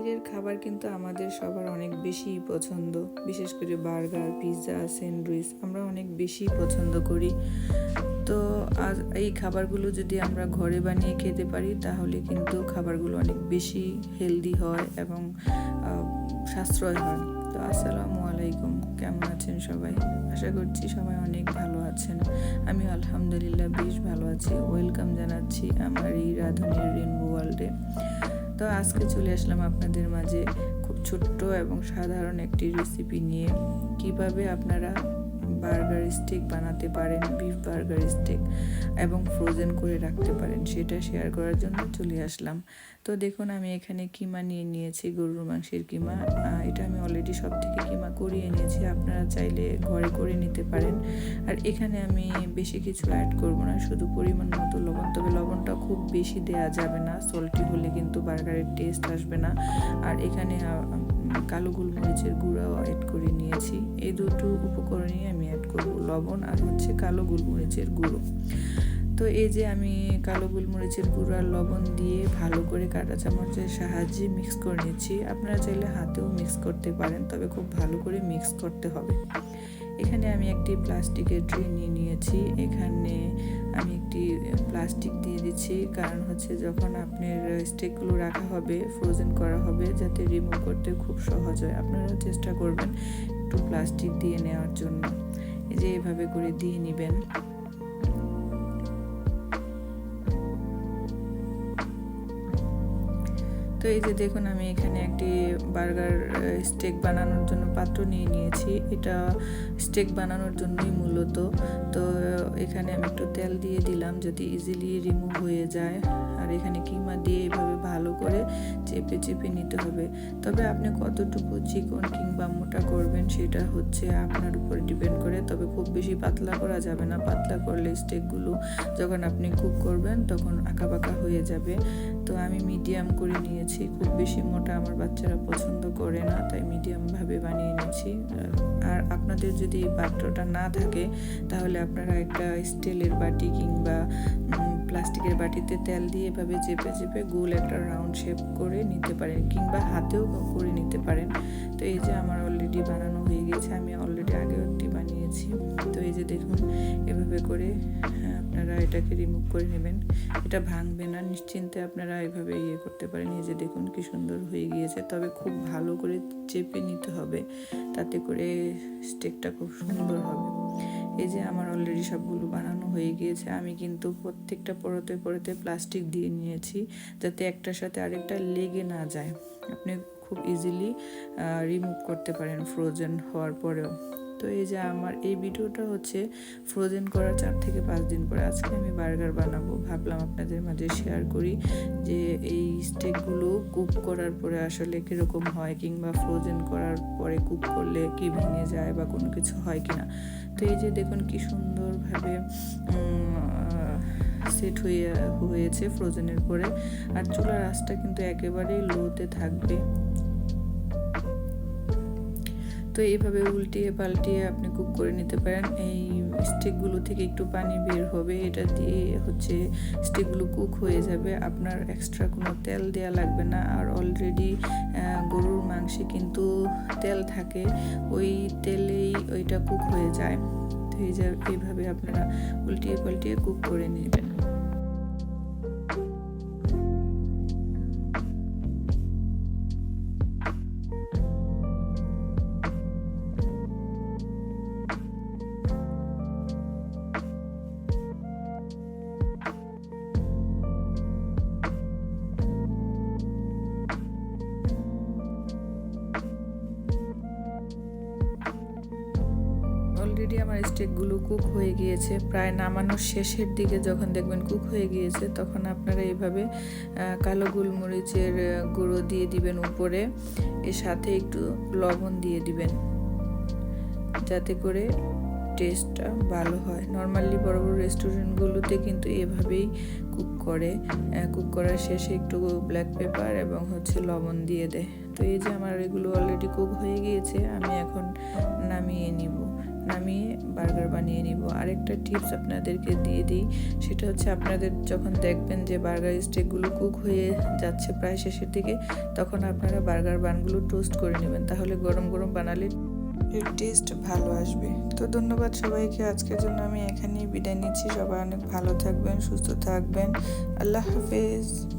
বাহিরের খাবার কিন্তু আমাদের সবার অনেক বেশি পছন্দ, বিশেষ করে বার্গার, পিৎজা, স্যান্ডউইচ আমরা অনেক বেশি পছন্দ করি। তো আজ এই খাবারগুলো যদি আমরা ঘরে বানিয়ে খেতে পারি তাহলে কিন্তু খাবারগুলো অনেক বেশি হেলদি হয় এবং সাশ্রয় হয়। তো আসসালামু আলাইকুম, কেমন আছেন সবাই? আশা করছি সবাই অনেক ভালো আছেন। আমি আলহামদুলিল্লাহ বেশ ভালো আছি। ওয়েলকাম জানাচ্ছি আমার এই রাঁধুনির রেনবো ওয়ার্ল্ডে। তো আজকে চলে আসলাম আপনাদের মাঝে খুব ছোট্ট এবং সাধারণ একটি রেসিপি নিয়ে, কিভাবে আপনারা বার্গার স্টেক বানাতে পারেন, বিফ বার্গার স্টেক, এবং ফ্রোজেন করে রাখতে পারেন, সেটা শেয়ার করার জন্য চলে আসলাম। তো দেখুন, আমি এখানে কিমা নিয়ে নিয়েছি, গরুর মাংসের কিমা। এটা আমি অলরেডি সব থেকে কিমা করিয়ে নিয়েছি, আপনারা চাইলে ঘরে করে নিতে পারেন। আর এখানে আমি বেশি কিছু অ্যাড করব না, শুধু পরিমাণ মতো লবণ। তবে লবণটা খুব বেশি দেয়া যাবে না, সল্টি হলে কিন্তু বার্গারের টেস্ট আসবে না। আর এখানে কালো গোলমরিচের গুঁড়াও অ্যাড করে নিয়েছি। এই দুটো উপকরণই আমি অ্যাড করব, লবণ আর হচ্ছে কালো গোলমরিচের গুঁড়ো। তো এই যে আমি কালো গোলমরিচের গুঁড়ো আর লবণ দিয়ে ভালো করে কাঁটা চামচের সাহায্যে মিক্স করে নিচ্ছি। আপনারা চাইলে হাতেও মিক্স করতে পারেন, তবে খুব ভালো করে মিক্স করতে হবে। এখানে আমি একটি প্লাস্টিকের ট্রে নিয়ে নিয়েছি। এখানে আমি একটি প্লাস্টিক দিয়ে দিচ্ছি, কারণ হচ্ছে যখন আপনার স্টেকগুলো রাখা হবে, ফ্রোজেন করা হবে, যাতে রিমুভ করতে খুব সহজ হয়। আপনারা চেষ্টা করবেন একটু প্লাস্টিক দিয়ে নেওয়ার জন্য। এই যে এভাবে করে দিয়ে নেবেন। তো এই যে দেখুন, আমি এখানে একটি বার্গার স্টেক বানানোর জন্য পাত্র নিয়ে নিয়েছি। এটা স্টেক বানানোর জন্যই মূলত। তো এখানে আমি একটু তেল দিয়ে দিলাম যাতে ইজিলি রিমুভ হয়ে যায়। আর এখানে কিমা দিয়ে এইভাবে ভালো করে চেপে চেপে নিতে হবে। তবে আপনি কতটুকু চিকন কিংবা মোটা করবেন সেটা হচ্ছে আপনার উপর ডিপেন্ড করে। তবে খুব বেশি পাতলা করা যাবে না, পাতলা করলে স্টেকগুলো যখন আপনি কুক করবেন তখন আঁকাবাঁকা হয়ে যাবে। তো আমি মিডিয়াম করে নিয়েছি, খুব বেশি মোটা আমার বাচ্চারা পছন্দ করে না, তাই মিডিয়ামভাবে বানিয়ে নিয়েছি। আর আপনাদের যদি এই পাত্রটা না থাকে তাহলে আপনারা একটা স্টিলের বাটি কিংবা প্লাস্টিকের বাটিতে তেল দিয়ে এভাবে চেপে চেপে গোল একটা রাউন্ড শেপ করে নিতে পারেন, কিংবা হাতেও করে নিতে পারেন। তো এই যে আমার অলরেডি বানানো হয়ে গেছে, আমি অলরেডি আগেও একটি বানিয়েছি। তো এই যে দেখুন, এভাবে করে আপনারা এটাকে রিমুভ করে নেবেন। এটা ভাঙবে না, নিশ্চিন্তে আপনারা এভাবে করতে পারেন। এই যে দেখুন কি সুন্দর হয়ে গিয়েছে। তবে খুব ভালো করে চেপে নিতে হবে, তাতে করে স্টেকটা খুব সুন্দর হবে। এই যে আমার অলরেডি সবগুলো বানানো হয়ে গিয়েছে। আমি কিন্তু প্রত্যেকটা পরতে পরতে প্লাস্টিক দিয়ে নিয়েছি, যাতে একটার সাথে আরেকটা লেগে না যায়। আপনি খুব ইজিলি রিমুভ করতে পারেন ফ্রোজেন হওয়ার পরেও। তো এই যে আমার এই ভিডিওটা হচ্ছে ফ্রোজেন করার 4 থেকে 5 দিন পরে। আজকে আমি বার্গার বানাবো, ভাবলাম আপনাদের মাঝে শেয়ার করি যে এই স্টেকগুলো কুক করার পরে আসলে কীরকম হয়, কিংবা ফ্রোজেন করার পরে কুক করলে কি ভেঙে যায় বা কোনো কিছু হয় কিনা। তো এই যে দেখুন কি সুন্দরভাবে সেট হয়েছে ফ্রোজেনের পরে। আর চুলার আঁচটা কিন্তু একেবারেই লোতে থাকবে। তো এইভাবে উল্টিয়ে পাল্টিয়ে আপনি কুক করে নিতে পারেন। এই স্টিকগুলো থেকে একটু পানি বের হবে, এটা দিয়ে হচ্ছে স্টিকগুলো কুক হয়ে যাবে। আপনার এক্সট্রা কোনো তেল দেওয়া লাগবে না। আর অলরেডি গরুর মাংসে কিন্তু তেল থাকে, ওই তেলেই ওইটা কুক হয়ে যায়। তো এইভাবে আপনারা উল্টিয়ে পাল্টিয়ে কুক করে নেবেন। অলরেডি আমার স্টেকগুলো কুক হয়ে গিয়েছে। প্রায় নামানোর শেষের দিকে যখন দেখবেন কুক হয়ে গিয়েছে, তখন আপনারা এইভাবে কালো গোলমরিচের গুঁড়ো দিয়ে দিবেন উপরে, এর সাথে একটু লবণ দিয়ে দিবেন, যাতে করে টেস্টটা ভালো হয়। নর্মালি বড় বড় রেস্টুরেন্টগুলোতে কিন্তু এভাবেই কুক করে, কুক করার শেষে একটু ব্ল্যাক পেপার এবং হচ্ছে লবণ দিয়ে দেয়। তো এই যে আমার এগুলো অলরেডি কুক হয়ে গিয়েছে, আমি এখন নামিয়ে নিব। নামিয়ে বার্গার বানিয়ে নিব। আরেকটা টিপস আপনাদেরকে দিয়ে দিই, সেটা হচ্ছে আপনাদের যখন দেখবেন যে বার্গার স্টেকগুলো কুক হয়ে যাচ্ছে প্রায় শেষের দিকে, তখন আপনারা বার্গার বানগুলো টোস্ট করে নেবেন, তাহলে গরম গরম বানালে এর টেস্ট ভালো আসবে। তো ধন্যবাদ সবাইকে, আজকের জন্য আমি এখানেই বিদায় নিচ্ছি। সবাই অনেক ভালো থাকবেন, সুস্থ থাকবেন। আল্লাহ হাফেজ।